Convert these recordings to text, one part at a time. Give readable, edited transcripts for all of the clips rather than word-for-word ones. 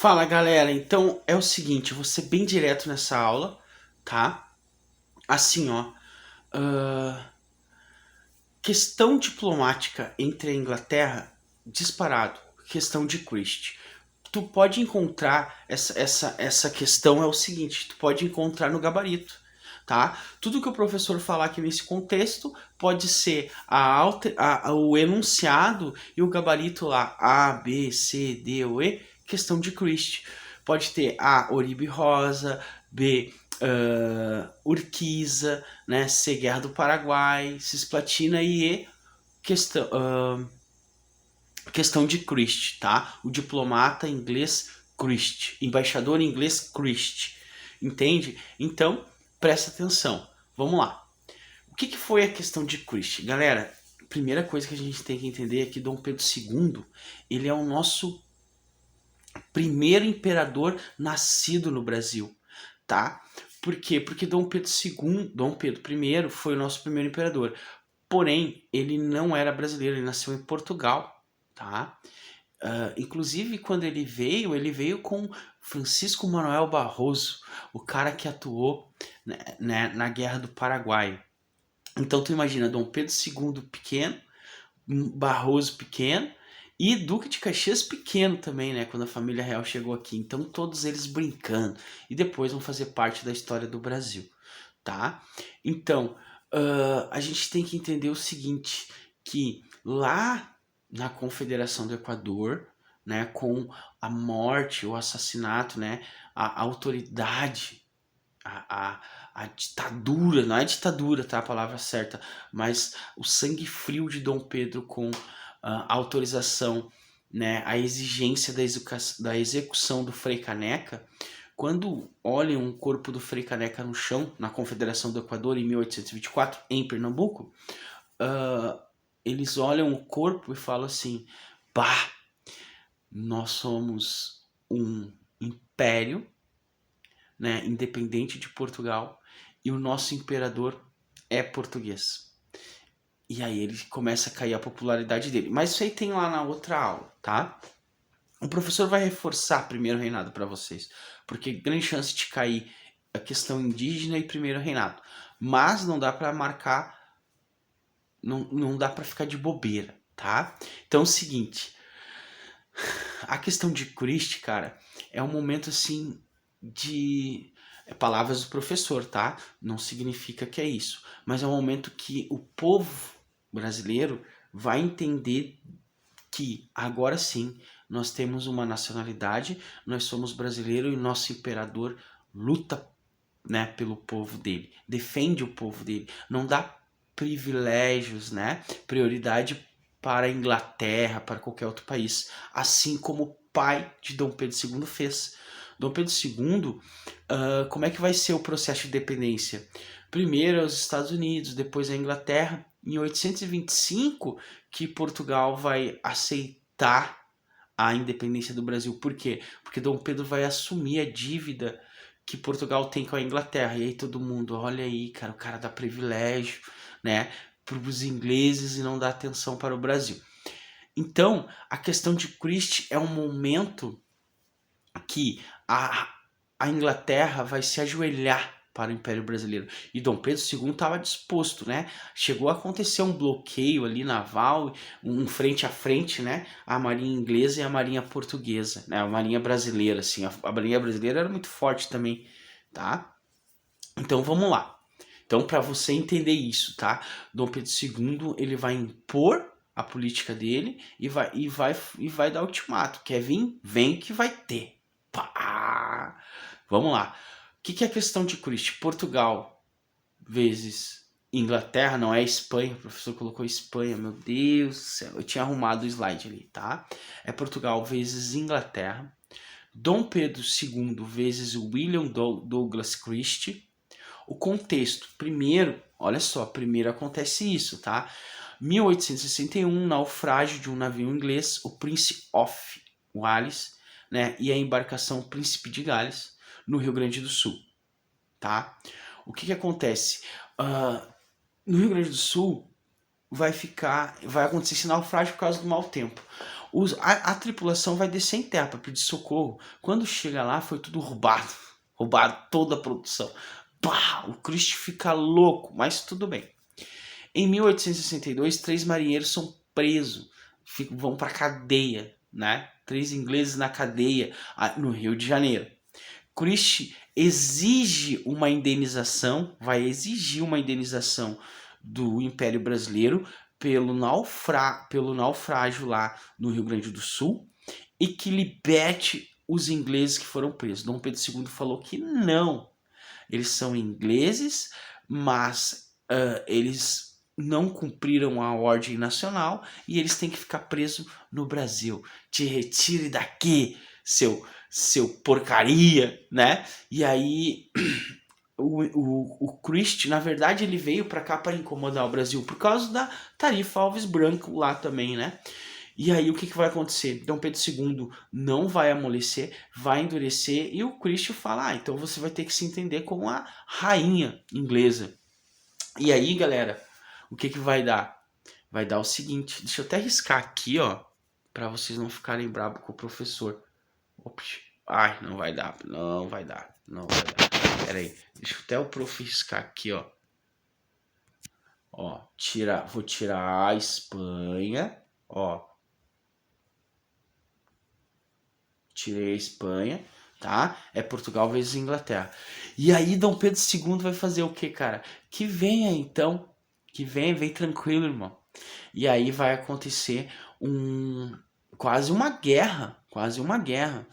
Fala galera, então é o seguinte, vou ser bem direto nessa aula, tá? Assim ó, ah, questão diplomática entre a Inglaterra, disparado, questão de Christie. Tu pode encontrar, essa questão é o seguinte, tu pode encontrar no gabarito, tá? Tudo que o professor falar aqui nesse contexto pode ser o enunciado e o gabarito lá, A, B, C, D ou E, questão de Christie. Pode ter A, Oribe Rosa, B, Urquiza, né? C, Guerra do Paraguai, Cisplatina e E, questão, questão de Christie, tá? O diplomata inglês Christie, embaixador inglês Christie, entende? Então, presta atenção. Vamos lá. O que foi a questão de Christie? Galera, primeira coisa que a gente tem que entender é que Dom Pedro II, ele é o nosso primeiro imperador nascido no Brasil, tá? Por quê? Porque Dom Pedro I foi o nosso primeiro imperador. Porém, ele não era brasileiro, ele nasceu em Portugal, tá? Inclusive, quando ele veio com Francisco Manuel Barroso, o cara que atuou, né, na Guerra do Paraguai. Então, tu imagina, Dom Pedro II pequeno, Barroso pequeno e Duque de Caxias pequeno também, né, quando a família real chegou aqui. Então, todos eles brincando e depois vão fazer parte da história do Brasil, tá? Então, a gente tem que entender o seguinte, que lá na Confederação do Equador, né, com a morte, o assassinato, né, a autoridade, a ditadura, não é ditadura, tá, a palavra certa, mas o sangue frio de Dom Pedro com a autorização, né, a exigência da execução do Frei Caneca. Quando olham o corpo do Frei Caneca no chão, na Confederação do Equador, em 1824, em Pernambuco, eles olham o corpo e falam assim, bah, nós somos um império, né, independente de Portugal, e o nosso imperador é português. E aí ele começa a cair a popularidade dele. Mas isso aí tem lá na outra aula, tá? O professor vai reforçar primeiro reinado para vocês, porque grande chance de cair a questão indígena e primeiro reinado. Mas não dá para marcar, não dá para ficar de bobeira, tá? Então é o seguinte, a questão de Christie, cara, é um momento assim de palavras do professor, tá? Não significa que é isso, mas é um momento que o povo brasileiro vai entender que agora sim nós temos uma nacionalidade, nós somos brasileiros e nosso imperador luta, né, pelo povo dele, defende o povo dele, não dá privilégios, né, prioridade para a Inglaterra, para qualquer outro país, assim como o pai de Dom Pedro II fez. Dom Pedro II, como é que vai ser o processo de independência? Primeiro é os Estados Unidos, depois a Inglaterra. Em 825 que Portugal vai aceitar a independência do Brasil. Por quê? Porque Dom Pedro vai assumir a dívida que Portugal tem com a Inglaterra. E aí todo mundo, olha aí, cara, o cara dá privilégio, né, para os ingleses e não dá atenção para o Brasil. Então, a questão de Christie é um momento que a Inglaterra vai se ajoelhar para o Império Brasileiro. E Dom Pedro II estava disposto, né? Chegou a acontecer um bloqueio ali naval, um frente a frente, né? A marinha inglesa e a marinha portuguesa, né? A marinha brasileira, assim. A marinha brasileira era muito forte também, tá? Então vamos lá. Então para você entender isso, tá? Dom Pedro II, ele vai impor a política dele e vai dar ultimato. Quer vir? Vem que vai ter. Pá! Vamos lá. O que é a questão de Christie? Portugal vezes Inglaterra, não é Espanha. O professor colocou Espanha, meu Deus do céu. Eu tinha arrumado o slide ali, tá? É Portugal vezes Inglaterra. Dom Pedro II vezes William Douglas Christie. O contexto, primeiro, olha só, primeiro acontece isso, tá? 1861, naufrágio de um navio inglês, o Prince of Wales, né? E a embarcação Príncipe de Gales, no Rio Grande do Sul, tá? O que acontece? No Rio Grande do Sul vai acontecer esse naufrágio por causa do mau tempo. A tripulação vai descer em terra para pedir socorro. Quando chega lá, foi tudo roubado. Roubaram toda a produção. Pá, o Christie fica louco, mas tudo bem. Em 1862, 3 marinheiros são presos, vão para cadeia, né? 3 ingleses na cadeia no Rio de Janeiro. Christie exige uma indenização, vai exigir uma indenização do Império Brasileiro pelo naufrágio lá no Rio Grande do Sul e que liberte os ingleses que foram presos. Dom Pedro II falou que não, eles são ingleses, mas eles não cumpriram a ordem nacional e eles têm que ficar presos no Brasil. Te retire daqui, seu porcaria, né? E aí o Christie, na verdade, ele veio para cá para incomodar o Brasil por causa da tarifa Alves Branco lá também, né? E aí o que vai acontecer? Dom Pedro II não vai amolecer, vai endurecer e o Christie fala, então você vai ter que se entender com a rainha inglesa. E aí, galera, o que vai dar? Vai dar o seguinte, deixa eu até riscar aqui, ó, para vocês não ficarem bravos com o professor. Ops, ai, não vai dar. Pera aí, deixa eu até o prof riscar aqui, ó. Ó, vou tirar a Espanha, ó. Tirei a Espanha, tá? É Portugal vezes Inglaterra. E aí Dom Pedro II vai fazer o que, cara? Que venha então, vem tranquilo, irmão. E aí vai acontecer quase uma guerra,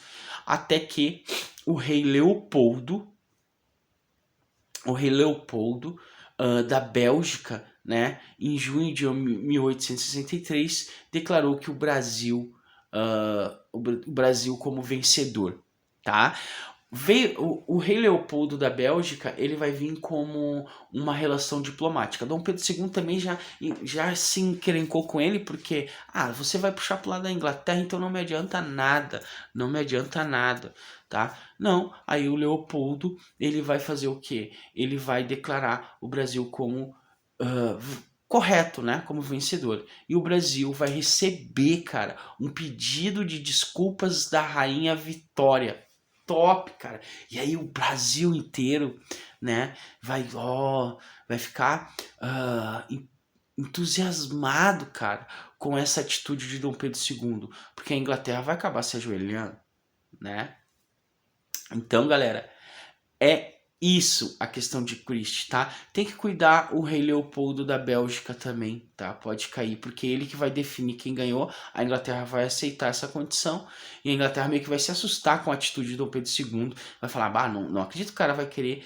até que o rei Leopoldo da Bélgica, né, em junho de 1863, declarou que o Brasil como vencedor, tá? O rei Leopoldo da Bélgica, ele vai vir como uma relação diplomática. Dom Pedro II também já se encrencou com ele, porque você vai puxar pro lado da Inglaterra, então não me adianta nada, tá? Não, aí o Leopoldo, ele vai fazer o quê? Ele vai declarar o Brasil como correto, né? Como vencedor. E o Brasil vai receber, cara, um pedido de desculpas da Rainha Vitória. Top, cara. E aí o Brasil inteiro, né, vai ficar entusiasmado, cara, com essa atitude de Dom Pedro II, porque a Inglaterra vai acabar se ajoelhando, né? Então, galera, é isso a questão de Christie, tá? Tem que cuidar o rei Leopoldo da Bélgica também, tá? Pode cair, porque ele que vai definir quem ganhou. A Inglaterra vai aceitar essa condição e a Inglaterra meio que vai se assustar com a atitude de Dom Pedro II. Vai falar, não acredito que o cara vai querer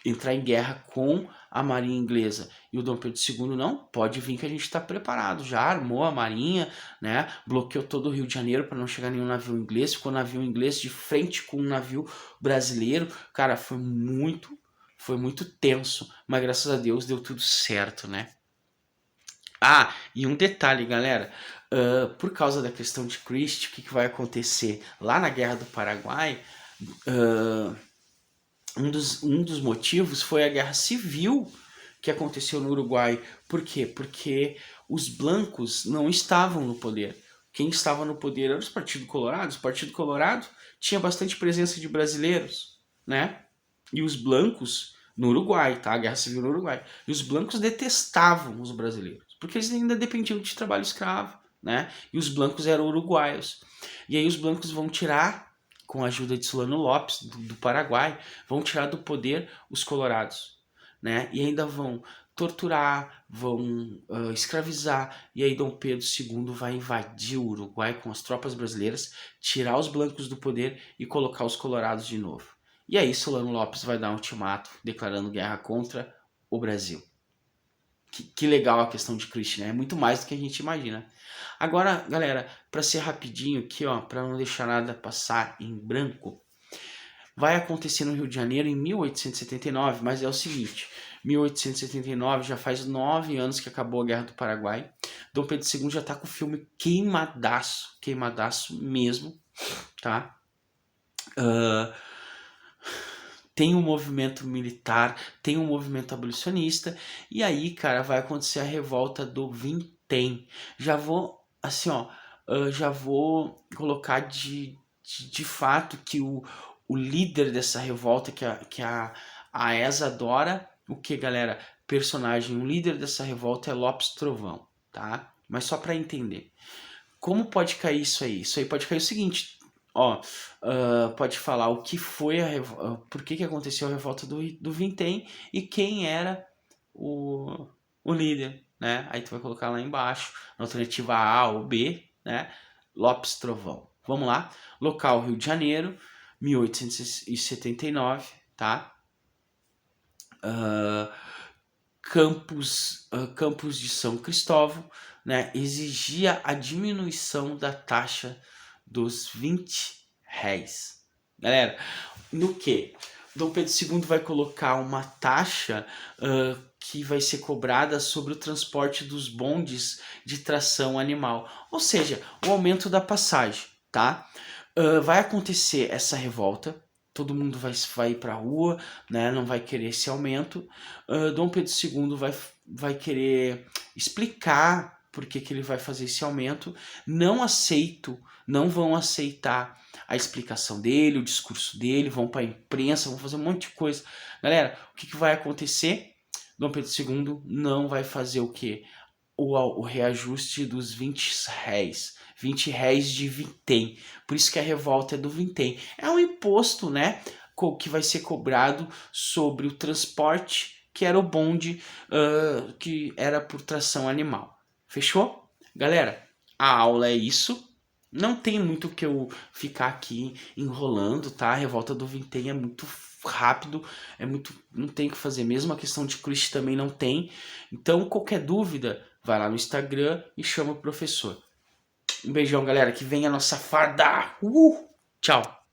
entrar em guerra com a marinha inglesa. E o Dom Pedro II, não, pode vir que a gente está preparado, já armou a marinha, né? Bloqueou todo o Rio de Janeiro para não chegar nenhum navio inglês, ficou navio inglês de frente com um navio brasileiro. Cara, foi muito tenso, mas graças a Deus deu tudo certo, né? E um detalhe, galera, por causa da questão de Christie, o que vai acontecer? Lá na Guerra do Paraguai, um dos motivos foi a guerra civil que aconteceu no Uruguai. Por quê? Porque os blancos não estavam no poder. Quem estava no poder eram os Partido Colorado. O Partido Colorado tinha bastante presença de brasileiros, né? E os blancos no Uruguai, tá? A guerra civil no Uruguai. E os blancos detestavam os brasileiros, porque eles ainda dependiam de trabalho escravo, né? E os blancos eram uruguaios. E aí os blancos vão tirar, com a ajuda de Solano Lopes, do Paraguai, vão tirar do poder os colorados, né? E ainda vão torturar, vão escravizar, e aí Dom Pedro II vai invadir o Uruguai com as tropas brasileiras, tirar os blancos do poder e colocar os colorados de novo. E aí Solano Lopes vai dar um ultimato declarando guerra contra o Brasil. Que legal a questão de Christie, né? É muito mais do que a gente imagina. Agora, galera, para ser rapidinho aqui, ó, para não deixar nada passar em branco, vai acontecer no Rio de Janeiro em 1879, mas é o seguinte, 1879 já faz 9 anos que acabou a Guerra do Paraguai. Dom Pedro II já tá com o filme queimadaço mesmo, tá? Tem um movimento militar, tem um movimento abolicionista, e aí, cara, vai acontecer a revolta do Vintém. Já vou, assim, ó, já vou colocar de fato que o líder dessa revolta, a ESA adora, o que, galera? Personagem, o líder dessa revolta é Lopes Trovão, tá? Mas só para entender. Como pode cair isso aí? Isso aí pode cair o seguinte, ó, pode falar o que foi por que aconteceu a revolta do Vintém e quem era o líder, né? Aí tu vai colocar lá embaixo, na alternativa A ou B, né? Lopes Trovão. Vamos lá. Local Rio de Janeiro, 1879, tá? Campos de São Cristóvão, né, exigia a diminuição da taxa dos 20 réis. Galera, no que? Dom Pedro II vai colocar uma taxa que vai ser cobrada sobre o transporte dos bondes de tração animal, ou seja, o aumento da passagem, tá? Vai acontecer essa revolta, todo mundo vai ir para a rua, né? Não vai querer esse aumento. Dom Pedro II vai querer explicar por que ele vai fazer esse aumento. Não vão aceitar a explicação dele, o discurso dele, vão para a imprensa, vão fazer um monte de coisa. Galera, o que vai acontecer? Dom Pedro II não vai fazer o quê? O reajuste dos 20 réis. 20 réis de vintém. Por isso que a revolta é do vintém. É um imposto, né, que vai ser cobrado sobre o transporte, que era o bonde, que era por tração animal. Fechou? Galera, a aula é isso. Não tem muito que eu ficar aqui enrolando, tá? A revolta do vintém é muito rápido, não tem o que fazer mesmo. A questão de Christ também não tem. Então, qualquer dúvida, vai lá no Instagram e chama o professor. Um beijão, galera. Que venha a nossa farda. Tchau.